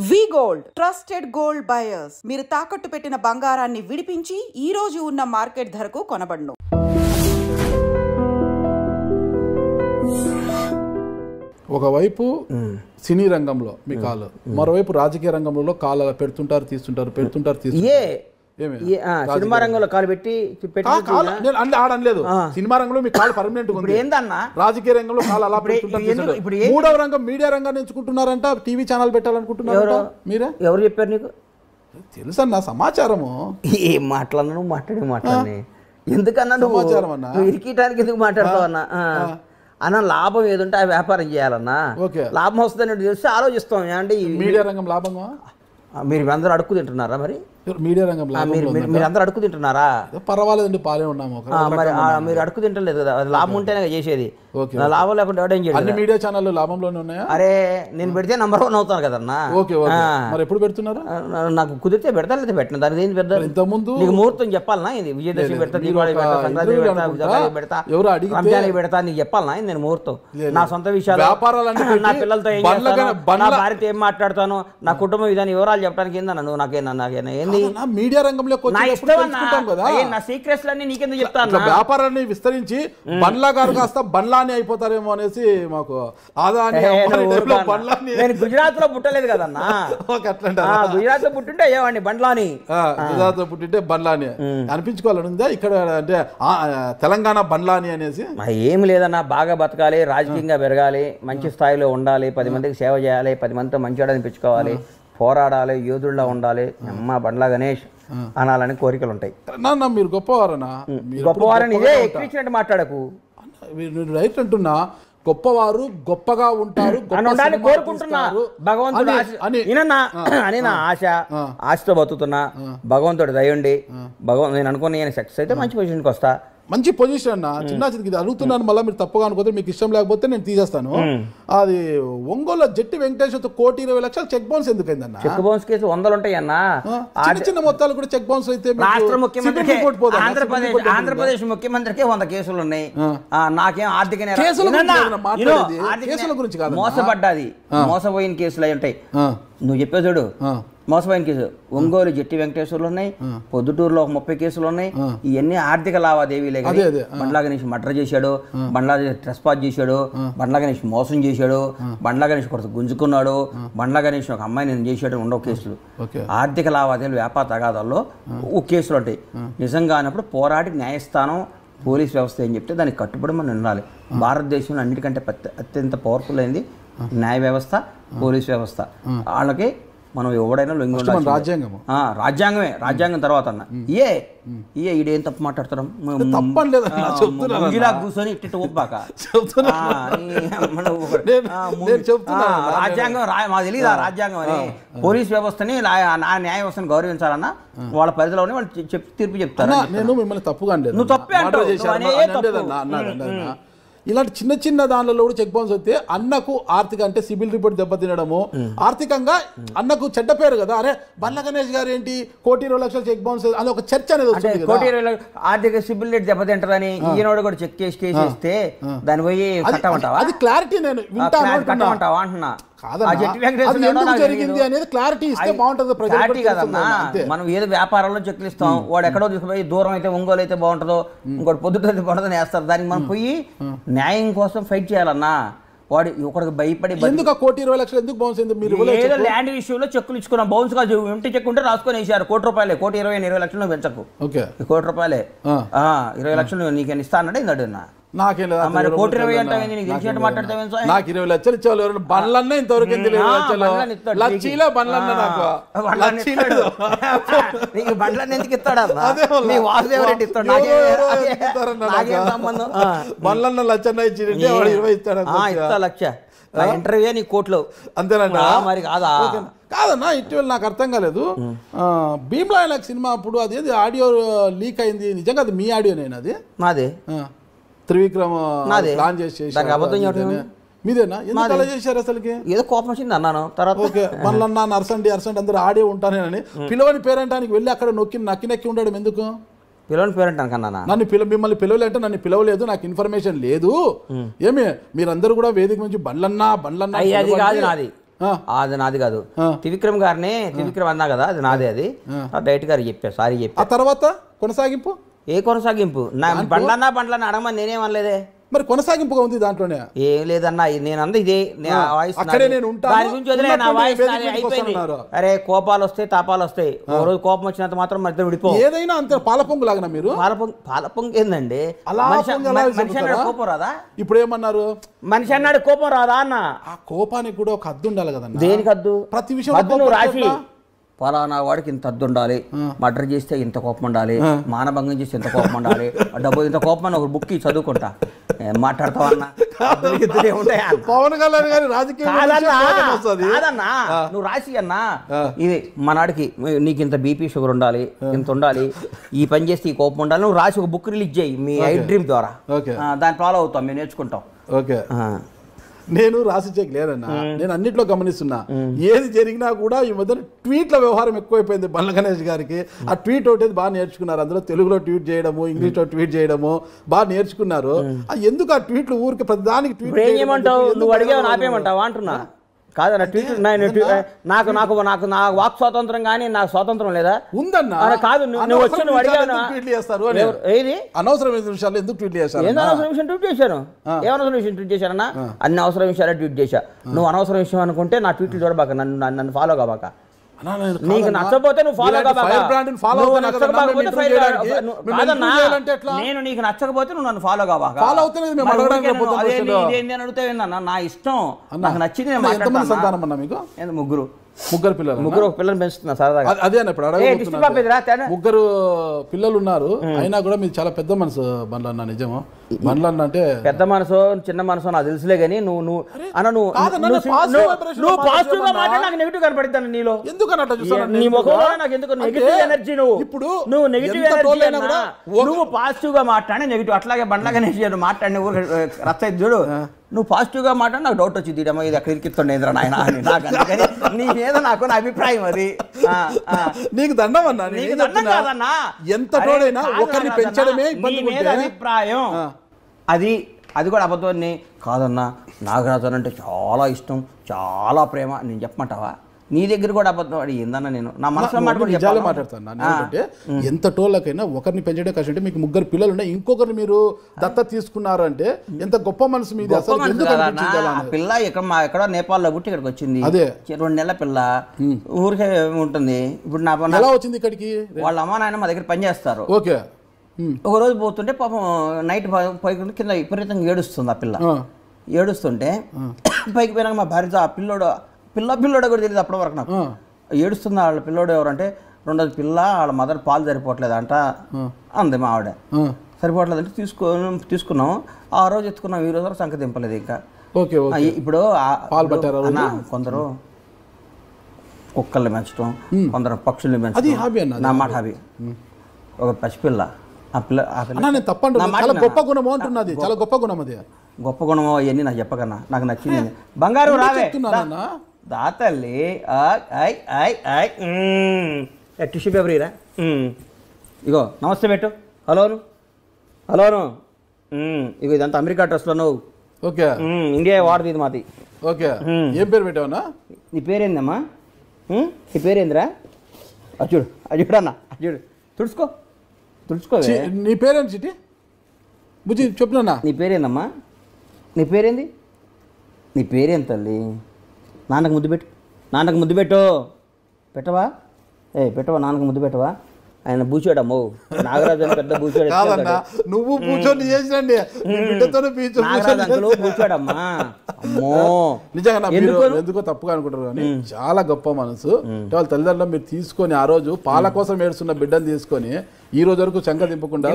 వి gold trusted gold buyers మీరు తాకట్టు పెట్టిన బంగారాన్ని విడిపించి ఈ రోజు ఉన్న మార్కెట్ ధరకు కొనబడును. ఒకవైపు సినీ రంగంలో మీ కాలు, మరోవైపు రాజకీయ రంగంలో కాలు పెడుతుంటారు తీస్తుంటారు. సినిమా రంగంలో కాలు పెట్టి ఆడలేదు. సినిమా రంగంలో మీ కాలు పర్మనెంట్ ఉంది. ఏందన్నా రాజకీయ రంగంలో కాలు అలా పెడుతుంటారు. మూడవ రంగం మీడియా రంగాన్ని ఎంచుకుంటున్నారంట. TV channel పెట్టాలనుకుంటున్నారు. మీరే ఎవరు చెప్పారు నీకు? తెలుసన్నా సమాచారము. ఏం మాట్లాడను మాట్లాడి ఎందుకన్నా సమాచారం అన్నా ఇరికిటానికి ఎందుకు మాట్లాడతావు అన్నా? అన్న లాభం ఏదుంటే ఆ వ్యాపారం చేయాలన్నా. లాభం వస్తుందని తెలిసి ఆలోచిస్తాం. అంటే మీడియా రంగం లాభంగా మీరు అందరూ అడుక్కు తింటున్నారా? మరి మీడియా రంగం మీరు అందరూ అడుక్కు తింటున్నారా? పర్వాలేదండి, పాలే ఉన్నాము. మరి మీరు అడుక్కు తింటలేదు కదా, అది లాభం ఉంటేనే చేసేది. లాభం లేకుండా ఎవడేం చేయాలి? అన్ని మీడియా ఛానళ్ళు లాభంలోనే ఉన్నాయా? అరే నేను పెడితే నంబర్ 1 అవుతాను కదన్నా. మరి ఎప్పుడు పెడుతున్నారు? నాకు కుదిరితే పెడతా, లేదా పెట్టిన దానికి ఏం పెడతా. ఇంతకుముందు నీకు ముహూర్తం చెప్పాలనా? ఇది విజయదశమి పెడతా, దీపావళి పెడతా, సంక్రాంతి పెడతా, రంజానికి పెడతా, నీకు చెప్పాలనా? నేను ముహూర్తం నా సొంత విషయాలు, నా పిల్లలతో ఏం చేస్తాను, నా భార్యతో ఏం మాట్లాడతాను, నా కుటుంబం ఇదని వివరాలు చెప్పడానికి ఏందన్నా నువ్వు? నాకేనా ఏంది మీడియా రంగంలో నా సీక్రెట్స్ అన్ని నీకెందుకు చెప్తాను? వ్యాపారాన్ని విస్తరించి బండ్లా గారు కాస్త బండ్లాని అయిపోతారేమో అనేసి మాకు నేను గుజరాత్ లో పుట్టలేదు కదన్నా. గుజరాత్ లో పుట్టింటే అయ్యేవాడిని బండ్లాని. గుజరాత్ లో పుట్టింటే బండ్లాని అనిపించుకోవాలని ఉందా? ఇక్కడ అంటే తెలంగాణ బండ్లాని అనేసి ఏమి లేదన్నా. బాగా బతకాలి, రాజకీయంగా పెరగాలి, మంచి స్థాయిలో ఉండాలి, 10 మందికి సేవ చేయాలి, 10 మందితో మంచిగా అనిపించుకోవాలి, పోరాడాలి, యోధుల్లా ఉండాలి, అమ్మ బండ్లా గణేష్ అనాలని కోరికలు ఉంటాయి. మీరు గొప్పవారనా? గొప్పవారని ఇదే ఎక్కించినట్టు మాట్లాడకు. మీరు రైట్ అంటున్నా. గొప్పవారు గొప్పగా ఉంటారు కోరుకుంటున్నా. భగవంతుడు అని నా ఆశతో బతుకుతున్నా. భగవంతుడు దయండి. నేను అనుకున్న నేను సక్సెస్ అయితే మంచి పొజిషన్కి వస్తా. మంచి పొజిషన్ అన్న. చిన్న చిన్నది అడుగుతున్నాను, మళ్ళీ మీరు తప్పుగా అనుకోతే, మీకు ఇష్టం లేకపోతే నేను తీసేస్తాను. అది ఒంగోలు జట్టి వెంకటేశ్వర 1,20,00,000 చెక్ బౌన్స్ ఎందుకైందన్న? చెక్ బౌన్స్ కేసు 100 ఉంటాయన్నా. చిన్న చిన్న మొత్తాలు కూడా చెక్ బౌన్స్ అయితే రాష్ట్ర ముఖ్యమంత్రి ఆంధ్రప్రదేశ్ ముఖ్యమంత్రికి 100 కేసులు ఉన్నాయి. నాకేం ఆర్థిక కేసుల గురించి కాదు, మోసపడ్డాది, మోసపోయిన కేసులు అయి ఉంటాయి. నువ్వు చెప్పే చూడు, మోసపోయిన కేసు ఒంగోలు జట్టి వెంకటేశ్వర్లు ఉన్నాయి, పొద్దుటూరులో 30 కేసులు ఉన్నాయి. ఇవన్నీ ఆర్థిక లావాదేవీలే. బండ్లా గణేష్ మర్డర్ చేశాడు, బండ్లా ట్రెస్ పాస్ చేశాడు, బండ్లా గణేష్ మోసం చేశాడు, బండ్లా గణేష్ కొడుకు గుంజుకున్నాడు, బండ్లా గణేష్ ఒక అమ్మాయి నేను చేశాడు, ఉండవు కేసులు. ఆర్థిక లావాదేవీలు, వ్యాపార తగాదాల్లో కేసులు ఉంటాయి. నిజంగా అన్నప్పుడు పోరాడి న్యాయస్థానం, పోలీస్ వ్యవస్థ ఏం చెప్తే దానికి కట్టుబడి మనం ఉండాలి. భారతదేశంలో అన్నిటికంటే అత్యంత పవర్ఫుల్ అయింది న్యాయ వ్యవస్థ, పోలీస్ వ్యవస్థ. వాళ్ళకి మనం ఎవడైనా లొంగి ఉండాలి. రాజ్యాంగమే. రాజ్యాంగం తర్వాత అన్న ఈడేం తప్పు మాట్లాడతాం? కూర్చొని ఇట్టి ఒప్పాక రాజ్యాంగం మాకు తెలియదు. రాజ్యాంగం అని పోలీస్ వ్యవస్థని, న్యాయ వ్యవస్థని గౌరవించాలన్నా వాళ్ళ పరిధిలోనే వాళ్ళు తీర్పు చెప్తారు. నేను మిమ్మల్ని తప్పుగా నువ్వు తప్పే ఇలాంటి చిన్న చిన్న దానిలో కూడా చెక్ బౌన్స్ వస్తే అన్నకు ఆర్థిక అంటే సిబిల్ రిపోర్ట్ దెబ్బతినడము, ఆర్థికంగా అన్నకు చెడ్డ పేరు కదా. అరే బండ్ల గణేష్ గారు ఏంటి 1,20,00,000 చెక్ బౌన్స్ అని ఒక చర్చ అనేది వస్తుంది. 1,20,00,000 ఆర్థిక సిబిల్ రేట్ దెబ్బతింటారని ఈయనోడు కూడా చెక్ చేసి కేసేస్తే దాన్ని పోయి కట్టమంటావా? అది క్లారిటీ నేను కట్టమంటావా అంటున్నా. మనం ఏదో వ్యాపారంలో చెక్లు ఇస్తాం, వాడు ఎక్కడో తీసుకుపోయి దూరం అయితే ఒంగోలు అయితే బాగుంటుందో, ఇంకోటి పొద్దుటైతే బాగుంటుందని వేస్తారు. దానికి మనం పోయి న్యాయం కోసం ఫైట్ చేయాలన్నా. వాడు ఒకడికి భయపడి ఎందుకు 1,20,00,000 ఎందుకు బౌన్స్ అయింది? మీరు ఏదో ల్యాండ్ విషయంలో చెక్కులు ఇచ్చుకున్నాం, బౌన్స్ కాదు, ఎంటీ చెక్ ఉంటే రాసుకొని వేసారు. ₹1,20,000, 1,20,000 పెంచకు, ₹1,20,000, 20,00,000 నీకు ఇస్తా అన్నాడు. ఇందాడు నాకేం లేదు. మరి 1,20,000 అంటే మాట్లాడతావు? నాకు 20,00,000 ఇచ్చేవాళ్ళు. బండ్లన్నా ఇంతవరకు లక్షలో బండ్లన్నా నాకు బండ్లన్నీ ఎందుకు ఇస్తాడా? వాసుదేవరెడ్డి ఇస్తాడు. బండ్లన్నా లక్షన్నా ఇచ్చి 20 ఇస్తాడు. ఇస్తా లక్ష ఇంటర్వ్యూ నీ కోర్టులో అంతేనా? మరి కాదా? కాదన్నా, ఇటీవల నాకు అర్థం కాలేదు. భీమ్లా నాకు సినిమా అప్పుడు అదేది ఆడియో లీక్ అయింది, నిజంగా అది మీ ఆడియోనేనా? అది మాదే. త్రివిక్రమ్ ప్లాన్ చేసి మీదేనా? ఎందుకు అలా చేశారు? అసలుకి ఏదో కోపం వచ్చింది అన్నాను. తర్వాత ఓకే మళ్ళన్నా అరసండి అందరూ ఆడే ఉంటానేనని పిలవని పేరంటానికి వెళ్ళి అక్కడ నక్కి ఉండడం ఎందుకు? పిలవని పేరంటానికి అన్నా నన్ను మిమ్మల్ని పిలవలేంటే నన్ను పిలవలేదు, నాకు ఇన్ఫర్మేషన్ లేదు. ఏమి మీరందరూ కూడా వేదిక నుంచి బండ్లన్నా అది కాదు నాది. అది నాది కాదు, త్రివిక్రమ్ గారిని త్రివిక్రమ్ అన్నా కదా అది నాదే, అది డైరెక్ట్ గారు చెప్పా, సారీ చెప్పా. ఆ తర్వాత కొనసాగింపు ఏ కొనసాగింపు? నా బండ్లన్నా అడగమని నేనేమనలేదే. మరి కొనసాగింపుగా ఉంది దాంట్లోనే. ఏం లేదన్నా, నేను అంద ఇదే అక్కడే నేను ఉంటాను, దాని గురించి వదిలే, నా వాయిస్ అయిపోయింది. అరే కోపాలు వస్తాయి, తాపాలు వస్తాయి, ఓ రోజు కోపం వచ్చినంత మాత్రం మధ్య విడిపో. ఏదైనా అంతే పాలపొంగు లాగా మీరు. పాలపొంగు ఏందండి? మనిషి అన్నాడు కోపం రాదా? ఇప్పుడు ఏమన్నారు? మనిషి అన్నాడు కోపం రాదా అన్న. ఆ కోపానికి కూడా ఒక హద్దు ఉండాలి కదన్నా. దేనికి హద్దు? ప్రతి విషయం నువ్వు రాసి పలానా వాడికి ఇంత హద్దు ఉండాలి, మర్డర్ చేస్తే ఇంత కోపం ఉండాలి, మానభంగం చేస్తే ఇంత కోపం ఉండాలి, డబ్బు ఇంత కోపం అని ఒక బుక్ చదువుకుంటా. మాట్లాడతావన్నా? పవన్ కళ్యాణ్ గారి రాజకీయ కాదన్నా, నువ్వు రాసి అన్నా ఇది మనాడికి నీకు ఇంత బీపీ షుగర్ ఉండాలి, ఇంత ఉండాలి, ఈ పని చేస్తే ఈ కోపం ఉండాలి, నువ్వు రాసి ఒక బుక్ రిలీజ్ చేయి మీ ఐ డ్రీమ్ ద్వారా. దాన్ని ఫాలో అవుతాం, మేము నేర్చుకుంటాం. ఓకే, నేను రాసిచ్చేకి లేదన్నా, నేను అన్నిట్లో గమనిస్తున్నా. ఏది జరిగినా కూడా ఈ మధ్య ట్వీట్ల వ్యవహారం ఎక్కువైపోయింది బండ్ల గణేష్ గారికి. ఆ ట్వీట్ ఒకటి బాగా నేర్చుకున్నారు, అందులో తెలుగులో ట్వీట్ చేయడము, ఇంగ్లీష్లో ట్వీట్ చేయడము బాగా నేర్చుకున్నారు. ఎందుకు ఆ ట్వీట్లు ఊరికి ప్రతిదానికి ట్వీట్ చేయమంటావు? నువ్వు అడిగావు నాపేమంటావా అంటున్నా. కాదన్న ట్వీట్ నాకు నాకు నాకు నా వాక్ స్వాతంత్రం కానీ నాకు స్వాతంత్రం లేదా? ఉందన్నా. కాదు, నువ్వు వచ్చి నువ్వు అడిగావు ట్వీట్లు చేస్తారు, ఏది అనవసరమైన విషయాలు ఎందుకు ట్వీట్ చేస్తారు? ఏదో అనవసరం విషయం ట్వీట్ చేశాను, ఏమనవసరం విషయం ట్వీట్ చేశానన్నా? అన్ని అవసరం విషయాలే ట్వీట్ చేశా. నువ్వు అనవసరం విషయం అనుకుంటే నా ట్వీట్లు చూడబాక, నన్ను ఫాలో కాబాక. నీకు నచ్చకపోతే నువ్వు ఫాలో కాబాక. నేను నీకు నచ్చకపోతే నువ్వు నన్ను ఫాలో కాబాక. అడుగుతావేందన్నా? నా ఇష్టం, నాకు నచ్చింది నేను మాట్లాడతాను. ముగ్గురు పిల్లలు, ఒక పిల్లలు పెంచుతున్నా సరదాగా. అదే ఇప్పుడు ముగ్గురు పిల్లలు ఉన్నారు, అయినా కూడా మీరు చాలా పెద్ద మనసు బండ్లన్న. నిజము, బండ్లన్న అంటే పెద్ద మనసు చిన్న మనసు నాకు తెలుసులే కానీ నువ్వు పాజిటివ్ గా మాట్లాడి నాకు నెగిటివ్ కనపడిద్దాను నీలో. నీ ముఖంలో నాకు ఎందుకు నెగిటివ్ ఎనర్జీ? నువ్వు నెగిటివ్ ఎనర్జీ అన్నా, నువ్వు పాజిటివ్ గా మాట్లాడి నెగిటివ్. అట్లాగే బండ్లగా మాట్లాడిన ఊరు రచ్చ చూడు. నువ్వు పాజిటివ్ గా మాట్లాడి నాకు డౌట్ వచ్చింది, ఇది అక్కడ ఇరికిస్తుండే ఎదురా నాయన అని. నాకు అందుకని నీకేదో నాకు నా అభిప్రాయం అది. నీకు దండం అన్నా, నీకు దండం కాదన్నా, ఎంత తోడైనా ఒకరిని పెంచడమే అభిప్రాయం. అది కూడా అబద్ధాన్ని కాదన్నా. నాగరాజన్ అంటే చాలా ఇష్టం, చాలా ప్రేమ. నేను చెప్పమంటావా? నీ దగ్గర కూడా అబద్ధం అడి ఏందన్నా? నేను నా మనసులో నిజాలే మాట్లాడతాను. అంటే ఎంత టోళ్ళకైనా ఒకరిని పెంచడం కష్టం. అంటే మీకు ముగ్గురు పిల్లలు ఉన్నాయి, ఇంకొకరిని మీరు దత్త తీసుకున్నారు అంటే ఎంత గొప్ప మనసు మీది. పిల్ల ఎక్కడో నేపాల్లో పుట్టి ఇక్కడికి వచ్చింది. అదే 2 నెలల పిల్ల ఊరికే ఉంటుంది. ఇప్పుడు నా ఎలా వచ్చింది ఇక్కడికి? వాళ్ళ అమ్మ నాయన మా దగ్గర పనిచేస్తారు. ఓకే, ఒక రోజు పోతుంటే పాపం నైట్ పైకి కింద విపరీతంగా ఏడుస్తుంది. ఆ పిల్ల ఏడుస్తుంటే పైకి పోయినాక మా భార్య ఆ పిల్లోడు కూడా తెలియదు అప్పటి వరకు నాకు. ఏడుస్తుంది వాళ్ళ పిల్లోడు ఎవరంటే, రెండోది పిల్ల వాళ్ళ మదర్ పాలు సరిపోవట్లేదంట అంది మా ఆవిడ. సరిపోవట్లేదంటే తీసుకున్నాం. ఆ రోజు ఎత్తుకున్నాం, ఈ రోజు సంఖ్య దింపలేదు ఇంకా. ఇప్పుడు కొందరు కుక్కల్ని పెంచడం, కొందరు పక్షుల్ని పెంచడం నా మాట హాబీ. ఒక పసిపిల్ల, ఆ పిల్ల గొప్ప గుణము అంటున్నది, చాలా గొప్ప గుణం. అది గొప్ప గుణమో అవన్నీ నాకు చెప్పకన్నా, నాకు నచ్చింది. బంగారు రావే దాతల్లి టిష్యూ పేపర్ ఇరా. ఇగో నమస్తే పెట్టు. హలోను ఇగో ఇదంతా అమెరికా డ్రెస్లో నువ్వు. ఓకే, ఇండియా వాడుతుంది ఇది మాది. ఓకే, ఏం పేరు పెట్టావన్నా? నీ పేరేందమ్మా? నీ పేరేందిరా? చూడు అన్న, చూడు తుడుచుకో. నీ పేరేంటి చిట్టి? బుజ్జి చెప్పున్నా. నీ పేరేందమ్మా? నీ పేరేంది? నీ పేరేం తల్లి? నాన్నకు ముద్దు పెట్టు. పెట్టవా? పెట్టవా? నాన్నకు ముద్దు పెట్టవా? ఆయన బూచాడమ్మో, నాగరాజు అని పెద్ద బూచాడు. నువ్వు కూర్చొని చేసినండి, బూచాడమ్మా. అమ్మో నిజంగా ఎందుకో తప్పుగా అనుకుంటారు కానీ చాలా గొప్ప మనసు. వాళ్ళ తల్లిదండ్రులు మీరు తీసుకొని ఆ రోజు పాల కోసం ఏడుస్తున్న బిడ్డను తీసుకొని ఈ రోజు వరకు చంక దింపకుండా